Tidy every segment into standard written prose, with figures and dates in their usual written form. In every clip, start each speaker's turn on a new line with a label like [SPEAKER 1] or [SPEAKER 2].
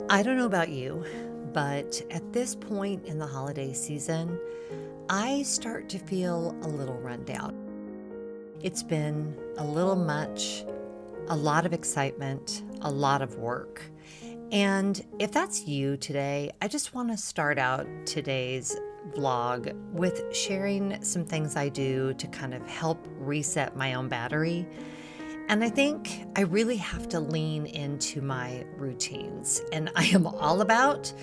[SPEAKER 1] I don't know about you, but at this point in the holiday season, I start to feel a little run down. It's been a little much, a lot of excitement, a lot of work. And if that's you today, I just want to start out today's vlog with sharing some things I do to kind of help reset my own battery. And I think I really have to lean into my routines. And I am all about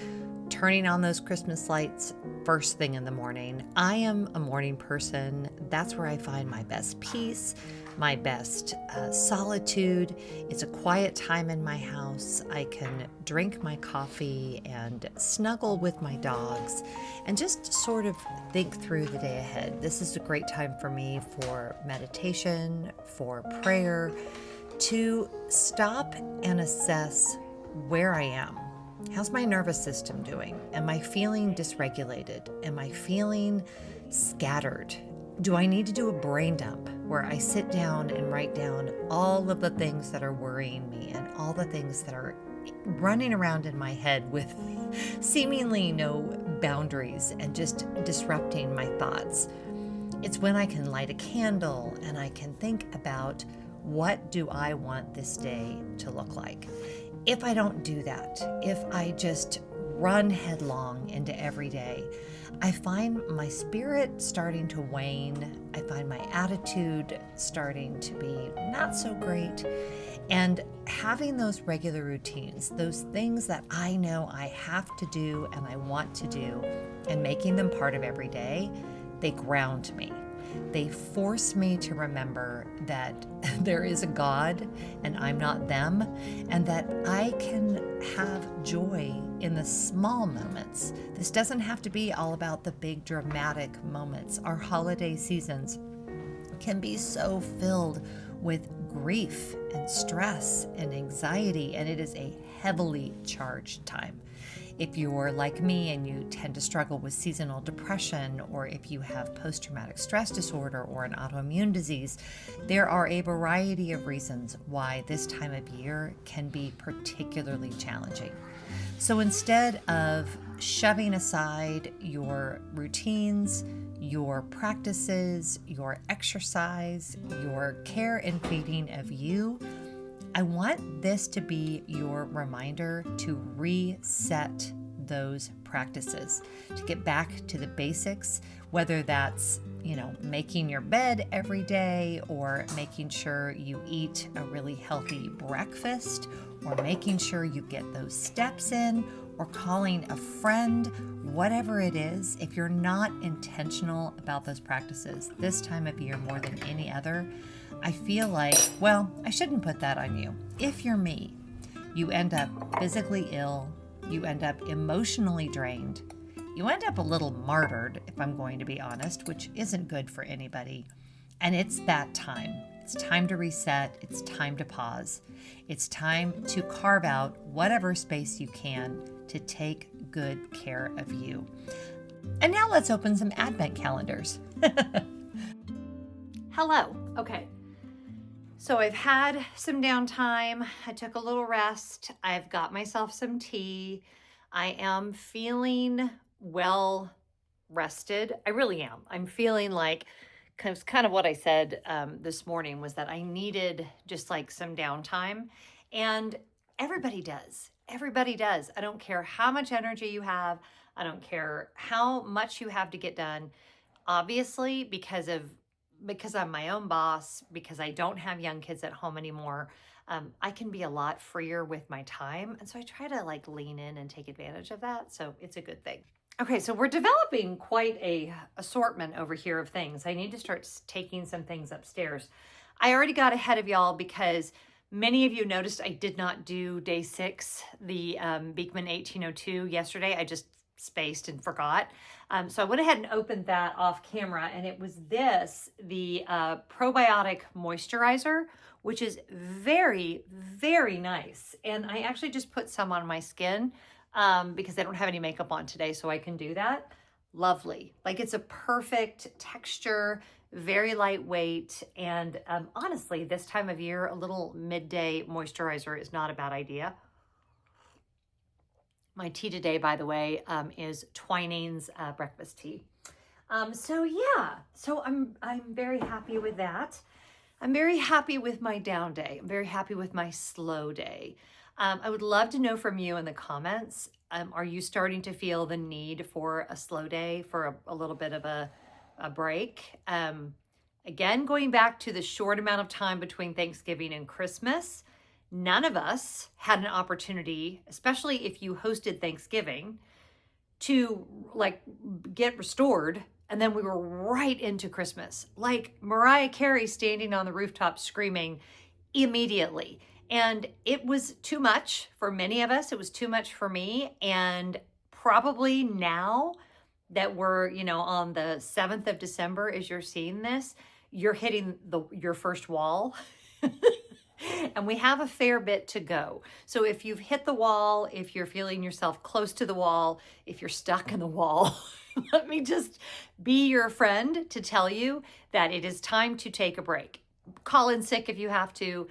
[SPEAKER 1] turning on those Christmas lights first thing in the morning. I am a morning person. That's where I find my best peace, my best solitude. It's a quiet time in my house. I can drink my coffee and snuggle with my dogs and just sort of think through the day ahead. This is a great time for me for meditation, for prayer, to stop and assess where I am. How's my nervous system doing? Am I feeling dysregulated? Am I feeling scattered? Do I need to do a brain dump where I sit down and write down all of the things that are worrying me and all the things that are running around in my head with seemingly no boundaries and just disrupting my thoughts? It's when I can light a candle and I can think about, what do I want this day to look like? If I don't do that, if I just run headlong into every day, I find my spirit starting to wane. I find my attitude starting to be not so great. And having those regular routines, those things that I know I have to do and I want to do, and making them part of every day, they ground me. They force me to remember that there is a God and I'm not them, and that I can have joy in the small moments. This doesn't have to be all about the big dramatic moments. Our holiday seasons can be so filled with grief and stress and anxiety, and it is a heavily charged time. If you're like me and you tend to struggle with seasonal depression, or if you have post-traumatic stress disorder or an autoimmune disease, there are a variety of reasons why this time of year can be particularly challenging. So instead of shoving aside your routines, your practices, your exercise, your care and feeding of you, I want this to be your reminder to reset those practices, to get back to the basics, whether that's, making your bed every day, or making sure you eat a really healthy breakfast, or making sure you get those steps in, or calling a friend, whatever it is. If you're not intentional about those practices this time of year more than any other, I feel like, I shouldn't put that on you. If you're me, you end up physically ill, you end up emotionally drained, you end up a little martyred, if I'm going to be honest, which isn't good for anybody. And it's that time. It's time to reset. It's time to pause. It's time to carve out whatever space you can to take good care of you. And now let's open some advent calendars. Hello. Okay. So I've had some downtime. I took a little rest. I've got myself some tea. I am feeling well rested. I really am. I'm feeling like kind of what I said this morning was that I needed just like some downtime. And everybody does. Everybody does. I don't care how much energy you have. I don't care how much you have to get done. Obviously, because I'm my own boss, because I don't have young kids at home anymore, I can be a lot freer with my time. And so I try to lean in and take advantage of that. So it's a good thing. Okay, so we're developing quite a assortment over here of things. I need to start taking some things upstairs. I already got ahead of y'all because many of you noticed I did not do day 6, the Beekman 1802 yesterday. I just spaced and forgot. So I went ahead and opened that off camera, and it was the probiotic moisturizer, which is very, very nice. And I actually just put some on my skin because I don't have any makeup on today, so I can do that. Lovely. It's a perfect texture, very lightweight, and honestly, this time of year, a little midday moisturizer is not a bad idea.
[SPEAKER 2] My tea today, by the way, is Twining's breakfast tea. So I'm very happy with that. I'm very happy with my down day. I'm very happy with my slow day. I would love to know from you in the comments, are you starting to feel the need for a slow day, for a little bit of a break? Again, going back to the short amount of time between Thanksgiving and Christmas, none of us had an opportunity, especially if you hosted Thanksgiving, to like get restored. And then we were right into Christmas, like Mariah Carey standing on the rooftop screaming immediately. And it was too much for many of us. It was too much for me. And probably now that we're, on the 7th of December, as you're seeing this, you're hitting your first wall. And we have a fair bit to go. So if you've hit the wall, if you're feeling yourself close to the wall, if you're stuck in the wall, let me just be your friend to tell you that it is time to take a break. Call in sick if you have to.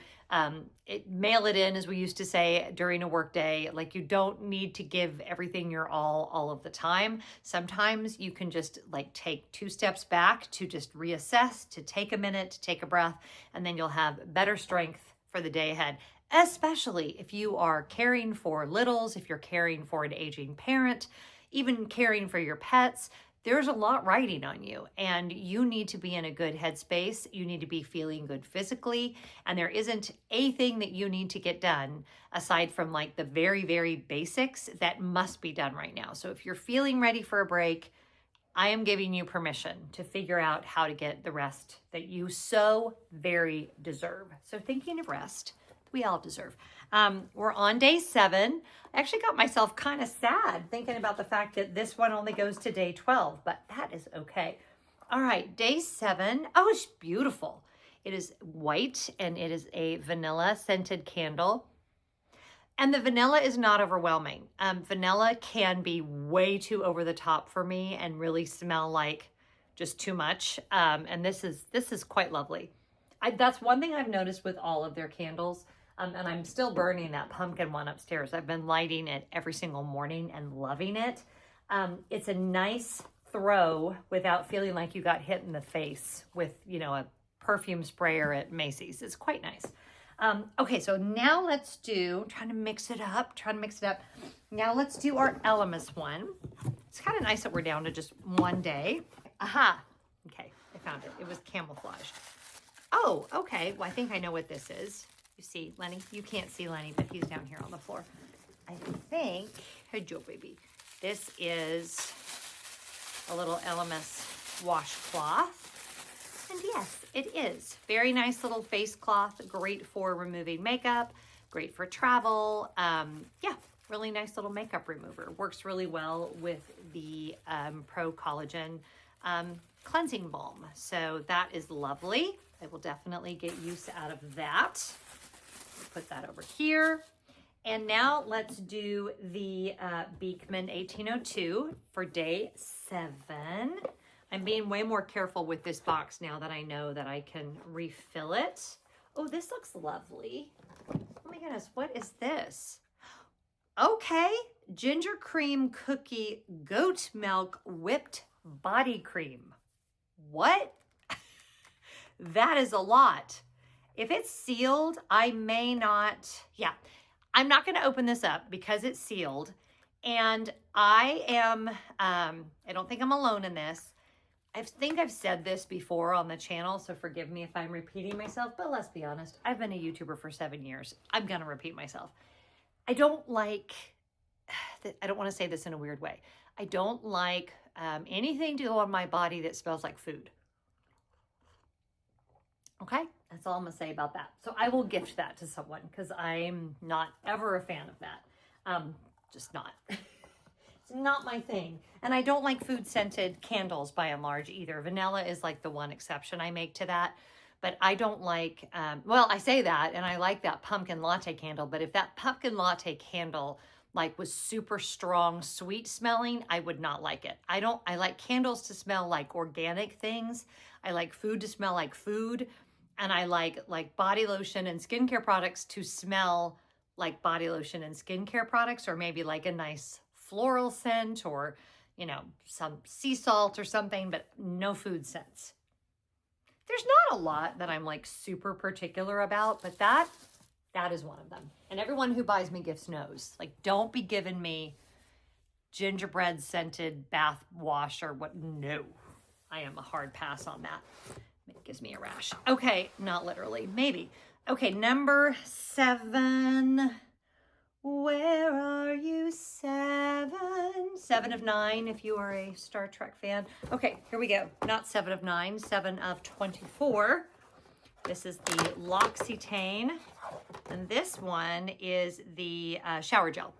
[SPEAKER 2] Mail it in, as we used to say, during a work day. Like, you don't need to give everything your all of the time. Sometimes you can just take 2 steps back to just reassess, to take a minute, to take a breath, and then you'll have better strength for the day ahead, especially if you are caring for littles, if you're caring for an aging parent, even caring for your pets. There's a lot riding on you, and you need to be in a good headspace. You need to be feeling good physically, and there isn't a thing that you need to get done aside from the very, very basics that must be done right now. So if you're feeling ready for a break, I am giving you permission to figure out how to get the rest that you so very deserve. So thinking of rest, we all deserve. We're on day 7. I actually got myself kind of sad thinking about the fact that this one only goes to day 12, but that is okay. All right, day 7. Oh, it's beautiful. It is white, and it is a vanilla scented candle. And the vanilla is not overwhelming. Vanilla can be way too over the top for me and really smell like just too much. And this is quite lovely. That's one thing I've noticed with all of their candles. And I'm still burning that pumpkin one upstairs. I've been lighting it every single morning and loving it. It's a nice throw without feeling like you got hit in the face with, a perfume sprayer at Macy's. It's quite nice. Okay, so now let's trying to mix it up. Now let's do our Elemis one. It's kind of nice that we're down to just one day. Aha. Okay, I found it. It was camouflaged. Oh, okay. Well, I think I know what this is. You see, Lenny? You can't see Lenny, but he's down here on the floor. I think, hey, Joe, baby. This is a little Elemis washcloth. And yes, it is. Very nice little face cloth, great for removing makeup, great for travel. Yeah, really nice little makeup remover. Works really well with the Pro Collagen cleansing balm. So that is lovely. I will definitely get use out of that. Put that over here. And now let's do the Beekman 1802 for day 7. I'm being way more careful with this box now that I know that I can refill it. Oh, this looks lovely. Oh my goodness, what is this? Okay, ginger cream cookie goat milk whipped body cream. What? That is a lot. If it's sealed, I may not, I'm not going to open this up because it's sealed. And I don't think I'm alone in this. I think I've said this before on the channel, so forgive me if I'm repeating myself, but let's be honest. I've been a YouTuber for 7 years. I'm going to repeat myself. I don't want to say this in a weird way. I don't like anything to go on my body that smells like food. Okay? That's all I'm going to say about that. So I will gift that to someone because I'm not ever a fan of that. Just not. It's not my thing. And I don't like food scented candles by and large either. Vanilla is like the one exception I make to that. But I don't like, I say that and I like that pumpkin latte candle. But if that pumpkin latte candle was super strong, sweet smelling, I would not like it. I like candles to smell like organic things. I like food to smell like food. And I like body lotion and skincare products to smell like body lotion and skincare products, or maybe like a nice floral scent, or, you know, some sea salt or something, but no food scents. There's not a lot that I'm like super particular about, but that is one of them. And everyone who buys me gifts knows, like, don't be giving me gingerbread scented bath wash or what. No, I am a hard pass on that. It gives me a rash. Okay, not literally, maybe. Okay, number 7. Where are you, 7? 7 of 9, if you are a Star Trek fan. Okay, here we go. Not 7 of 9, 7 of 24. This is the L'Occitane, and this one is the shower gel.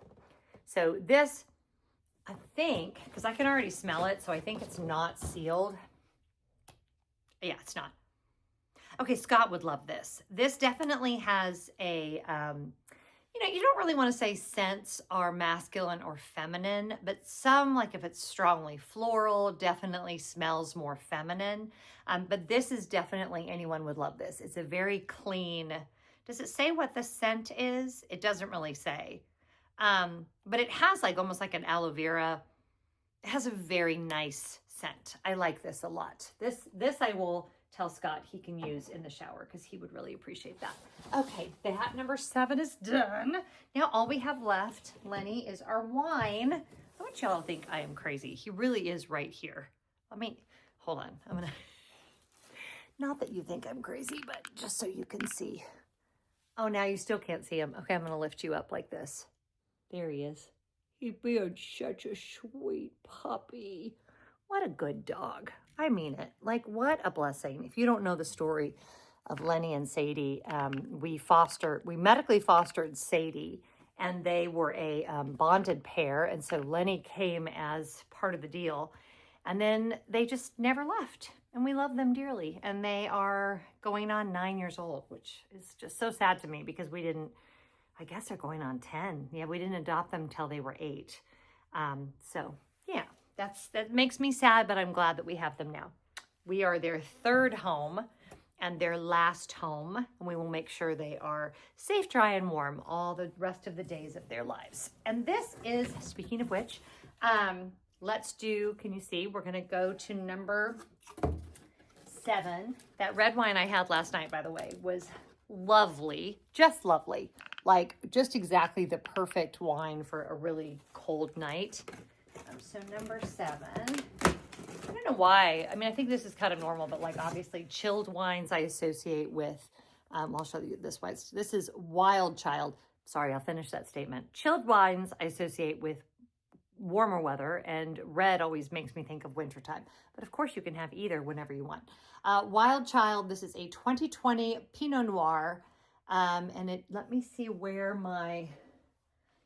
[SPEAKER 2] So this, I think, because I can already smell it, so I think it's not sealed. Yeah, it's not. Okay, Scott would love this. This definitely has a, you know, you don't really want to say scents are masculine or feminine, but some, like if it's strongly floral, definitely smells more feminine. But this is definitely, anyone would love this. It's a very clean. Does it say what the scent is? It doesn't really say. But it has like almost like an aloe vera. It has a very nice scent. I like this a lot. This I will tell Scott he can use in the shower because he would really appreciate that. Okay, that number 7 is done. Now all we have left, Lenny, is our wine. I want y'all to think I am crazy. He really is right here. Let me, hold on. I'm gonna, not that you think I'm crazy, but just so you can see. Oh, now you still can't see him. Okay, I'm gonna lift you up like this. There he is. He's being such a sweet puppy. What a good dog. I mean it. Like, what a blessing. If you don't know the story of Lenny and Sadie, we medically fostered Sadie, and they were a bonded pair. And so Lenny came as part of the deal. And then they just never left. And we love them dearly. And they are going on 9 years old, which is just so sad to me because we didn't, I guess they're going on 10. Yeah, we didn't adopt them till they were 8. So yeah, that makes me sad, but I'm glad that we have them now. We are their 3rd home and their last home, and we will make sure they are safe, dry, and warm all the rest of the days of their lives. And this is, speaking of which, let's do, can you see, we're gonna go to number 7. That red wine I had last night, by the way, was lovely, just lovely. Like, just exactly the perfect wine for a really cold night. So number 7, I don't know why. I mean, I think this is kind of normal, but like obviously chilled wines I associate with, I'll show you this wine. This is Wild Child. Sorry, I'll finish that statement. Chilled wines I associate with warmer weather, and red always makes me think of wintertime. But of course you can have either whenever you want. Wild Child, this is a 2020 Pinot Noir. And it, let me see where my,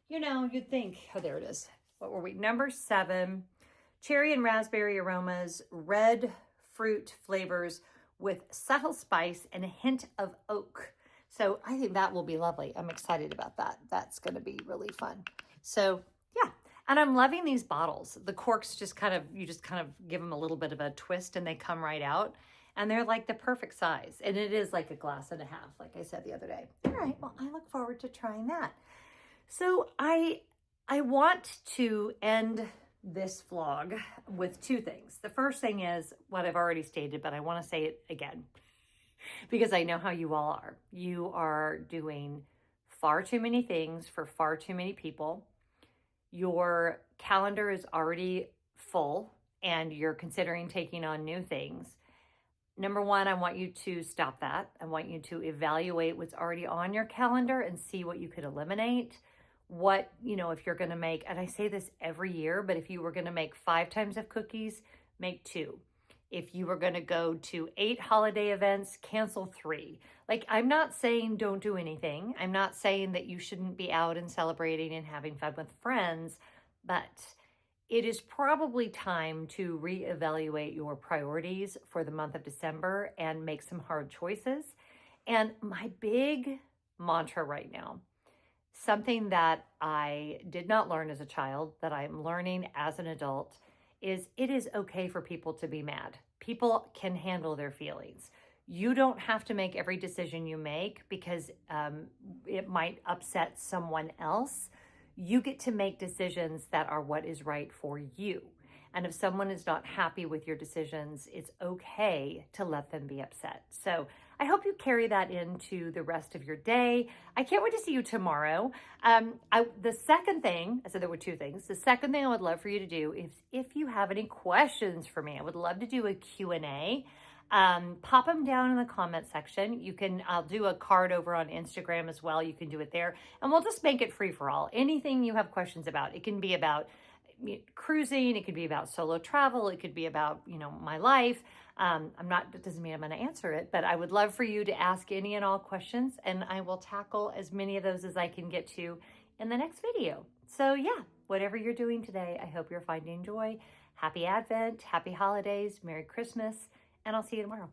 [SPEAKER 2] you know, you'd think, oh, there it is. What were we? Number 7, cherry and raspberry aromas, red fruit flavors with subtle spice and a hint of oak. So I think that will be lovely. I'm excited about that. That's going to be really fun. So yeah. And I'm loving these bottles. The corks just kind of, you just kind of give them a little bit of a twist and they come right out. And they're like the perfect size. And it is like a glass and a half, like I said the other day. All right, well, I look forward to trying that. So I want to end this vlog with 2 things. The first thing is what I've already stated, but I want to say it again because I know how you all are. You are doing far too many things for far too many people. Your calendar is already full and you're considering taking on new things. Number 1, I want you to stop that. I want you to evaluate what's already on your calendar and see what you could eliminate. What, you know, if you're going to make, and I say this every year, but if you were going to make 5 times of cookies, make 2. If you were going to go to 8 holiday events, cancel 3. Like, I'm not saying don't do anything. I'm not saying that you shouldn't be out and celebrating and having fun with friends, but it is probably time to reevaluate your priorities for the month of December and make some hard choices. And my big mantra right now, something that I did not learn as a child, that I'm learning as an adult, is it is okay for people to be mad. People can handle their feelings. You don't have to make every decision you make because it might upset someone else. You get to make decisions that are what is right for you. And if someone is not happy with your decisions, it's okay to let them be upset. So I hope you carry that into the rest of your day. I can't wait to see you tomorrow. The second thing, I said there were two things. The second thing I would love for you to do is if you have any questions for me, I would love to do a Q&A. Pop them down in the comment section. I'll do a card over on Instagram as well. You can do it there, and we'll just make it free for all. Anything you have questions about, it can be about cruising, it could be about solo travel, it could be about, my life. That doesn't mean I'm going to answer it, but I would love for you to ask any and all questions, and I will tackle as many of those as I can get to in the next video. So yeah, whatever you're doing today, I hope you're finding joy. Happy Advent, happy holidays, Merry Christmas, and I'll see you tomorrow.